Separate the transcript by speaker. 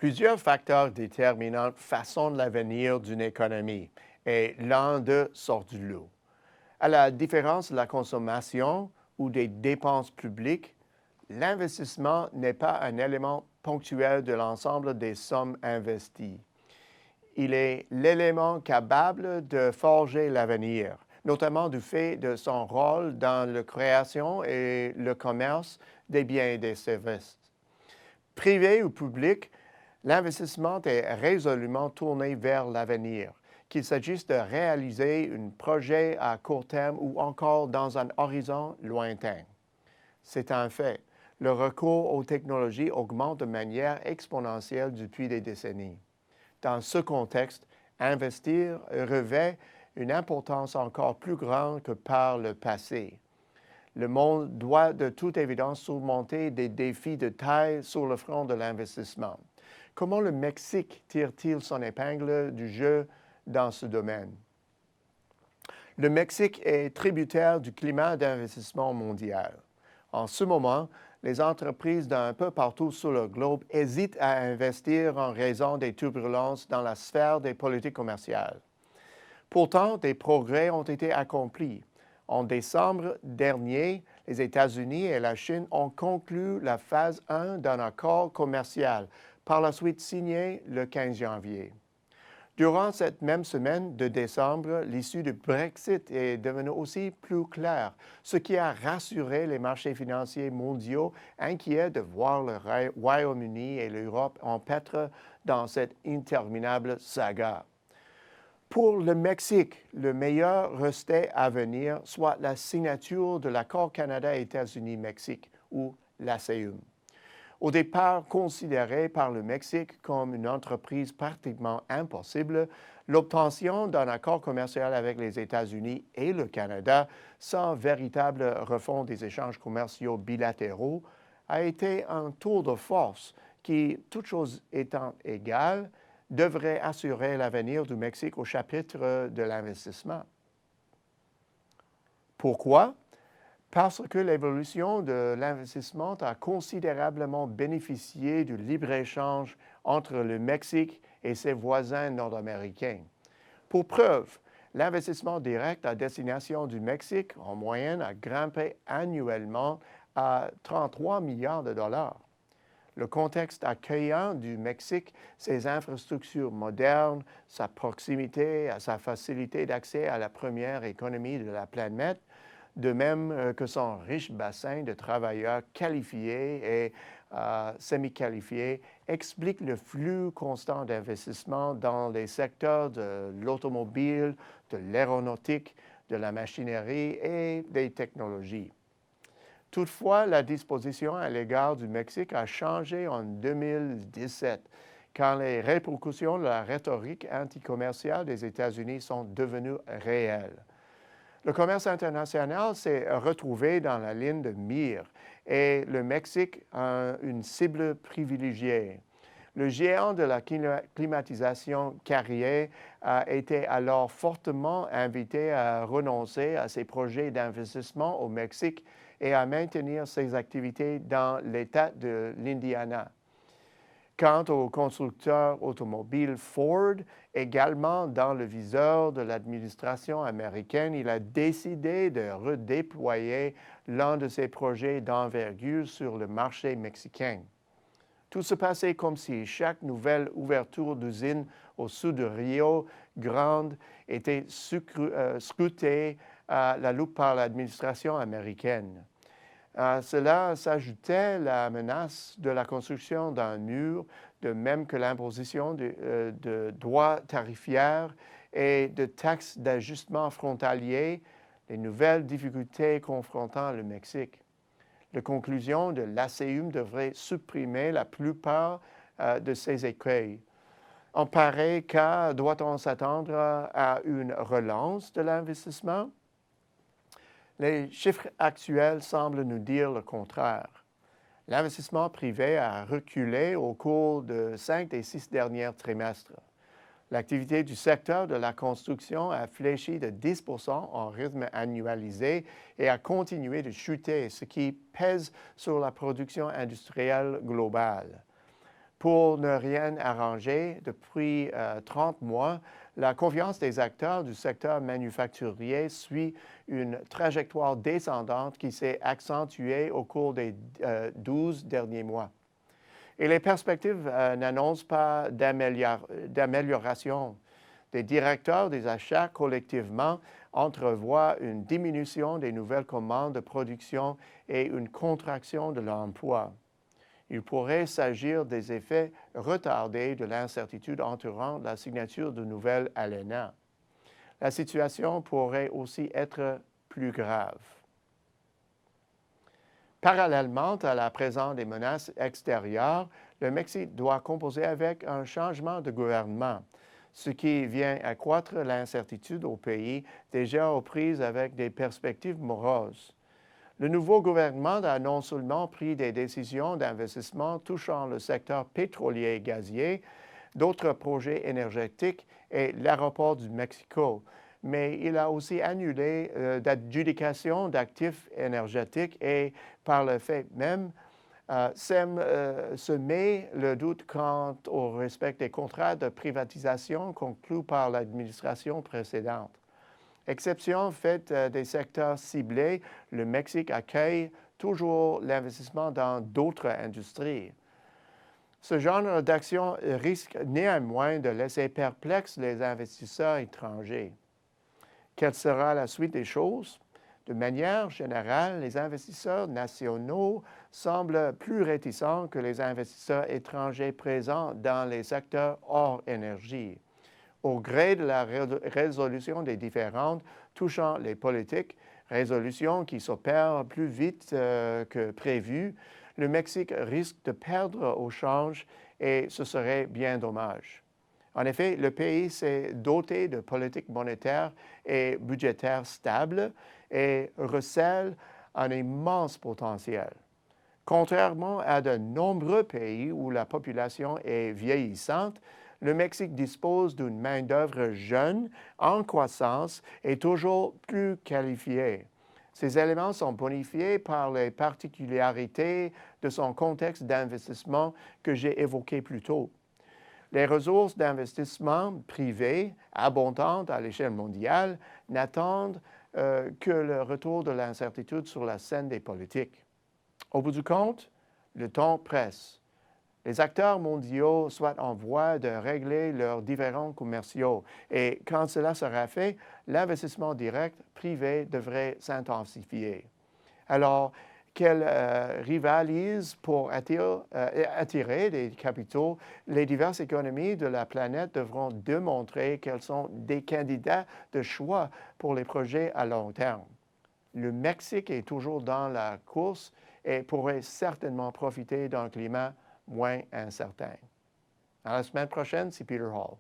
Speaker 1: Plusieurs facteurs déterminants façonnent l'avenir d'une économie et l'un d'eux sort du lot. À la différence de la consommation ou des dépenses publiques, l'investissement n'est pas un élément ponctuel de l'ensemble des sommes investies. Il est l'élément capable de forger l'avenir, notamment du fait de son rôle dans la création et le commerce des biens et des services. Privé ou public, l'investissement est résolument tourné vers l'avenir, qu'il s'agisse de réaliser un projet à court terme ou encore dans un horizon lointain. C'est un fait. Le recours aux technologies augmente de manière exponentielle depuis des décennies. Dans ce contexte, investir revêt une importance encore plus grande que par le passé. Le monde doit de toute évidence surmonter des défis de taille sur le front de l'investissement. Comment le Mexique tire-t-il son épingle du jeu dans ce domaine? Le Mexique est tributaire du climat d'investissement mondial. En ce moment, les entreprises d'un peu partout sur le globe hésitent à investir en raison des turbulences dans la sphère des politiques commerciales. Pourtant, des progrès ont été accomplis. En décembre dernier, les États-Unis et la Chine ont conclu la phase 1 d'un accord commercial, par la suite signé le 15 janvier. Durant cette même semaine de décembre, l'issue du Brexit est devenue aussi plus claire, ce qui a rassuré les marchés financiers mondiaux inquiets de voir le Royaume-Uni et l'Europe empêtre dans cette interminable saga. Pour le Mexique, le meilleur restait à venir, soit la signature de l'accord Canada-États-Unis-Mexique, ou l'ACEUM. Au départ considéré par le Mexique comme une entreprise pratiquement impossible, l'obtention d'un accord commercial avec les États-Unis et le Canada sans véritable refonte des échanges commerciaux bilatéraux a été un tour de force qui, toutes choses étant égales, devrait assurer l'avenir du Mexique au chapitre de l'investissement. Pourquoi? Parce que l'évolution de l'investissement a considérablement bénéficié du libre-échange entre le Mexique et ses voisins nord-américains. Pour preuve, l'investissement direct à destination du Mexique, en moyenne, a grimpé annuellement à 33 milliards de dollars. Le contexte accueillant du Mexique, ses infrastructures modernes, sa proximité, sa facilité d'accès à la première économie de la planète, de même que son riche bassin de travailleurs qualifiés et semi-qualifiés, explique le flux constant d'investissement dans les secteurs de l'automobile, de l'aéronautique, de la machinerie et des technologies. Toutefois, la disposition à l'égard du Mexique a changé en 2017, quand les répercussions de la rhétorique anticommerciale des États-Unis sont devenues réelles. Le commerce international s'est retrouvé dans la ligne de mire et le Mexique a une cible privilégiée. Le géant de la climatisation Carrier a été alors fortement invité à renoncer à ses projets d'investissement au Mexique et à maintenir ses activités dans l'État de l'Indiana. Quant au constructeur automobile Ford, également dans le viseur de l'administration américaine, il a décidé de redéployer l'un de ses projets d'envergure sur le marché mexicain. Tout se passait comme si chaque nouvelle ouverture d'usine au sud de Rio Grande était scrutée à la loupe par l'administration américaine. À cela s'ajoutait la menace de la construction d'un mur, de même que l'imposition de droits tarifaires et de taxes d'ajustement frontalier, les nouvelles difficultés confrontant le Mexique. La conclusion de l'ACEUM devrait supprimer la plupart de ces écueils. En pareil cas, doit-on s'attendre à une relance de l'investissement? Les chiffres actuels semblent nous dire le contraire. L'investissement privé a reculé au cours de 5 des 6 derniers trimestres. L'activité du secteur de la construction a fléchi de 10 % en rythme annualisé et a continué de chuter, ce qui pèse sur la production industrielle globale. Pour ne rien arranger, depuis 30 mois, la confiance des acteurs du secteur manufacturier suit une trajectoire descendante qui s'est accentuée au cours des 12 derniers mois. Et les perspectives n'annoncent pas d'amélioration. Les directeurs des achats collectivement entrevoient une diminution des nouvelles commandes de production et une contraction de l'emploi. Il pourrait s'agir des effets retardés de l'incertitude entourant la signature de nouvelles ALENA. La situation pourrait aussi être plus grave. Parallèlement à la présence des menaces extérieures, le Mexique doit composer avec un changement de gouvernement, ce qui vient accroître l'incertitude au pays déjà aux prises avec des perspectives moroses. Le nouveau gouvernement a non seulement pris des décisions d'investissement touchant le secteur pétrolier et gazier, d'autres projets énergétiques et l'aéroport du Mexico, mais il a aussi annulé d'adjudication d'actifs énergétiques et, par le fait même, semer le doute quant au respect des contrats de privatisation conclus par l'administration précédente. Exception faite des secteurs ciblés, le Mexique accueille toujours l'investissement dans d'autres industries. Ce genre d'action risque néanmoins de laisser perplexes les investisseurs étrangers. Quelle sera la suite des choses? De manière générale, les investisseurs nationaux semblent plus réticents que les investisseurs étrangers présents dans les secteurs hors énergie. Au gré de la résolution des différends touchant les politiques, résolution qui s'opère plus vite que prévu, le Mexique risque de perdre au change et ce serait bien dommage. En effet, le pays s'est doté de politiques monétaires et budgétaires stables et recèle un immense potentiel. Contrairement à de nombreux pays où la population est vieillissante, le Mexique dispose d'une main-d'œuvre jeune, en croissance et toujours plus qualifiée. Ces éléments sont bonifiés par les particularités de son contexte d'investissement que j'ai évoqué plus tôt. Les ressources d'investissement privées, abondantes à l'échelle mondiale, n'attendent que le retour de l'incertitude sur la scène des politiques. Au bout du compte, le temps presse. Les acteurs mondiaux sont en voie de régler leurs différends commerciaux et quand cela sera fait, l'investissement direct privé devrait s'intensifier. Alors, qu'elles rivalisent pour attirer des capitaux, les diverses économies de la planète devront démontrer qu'elles sont des candidats de choix pour les projets à long terme. Le Mexique est toujours dans la course et pourrait certainement profiter d'un climat moins incertain. À la semaine prochaine, c'est Peter Hall.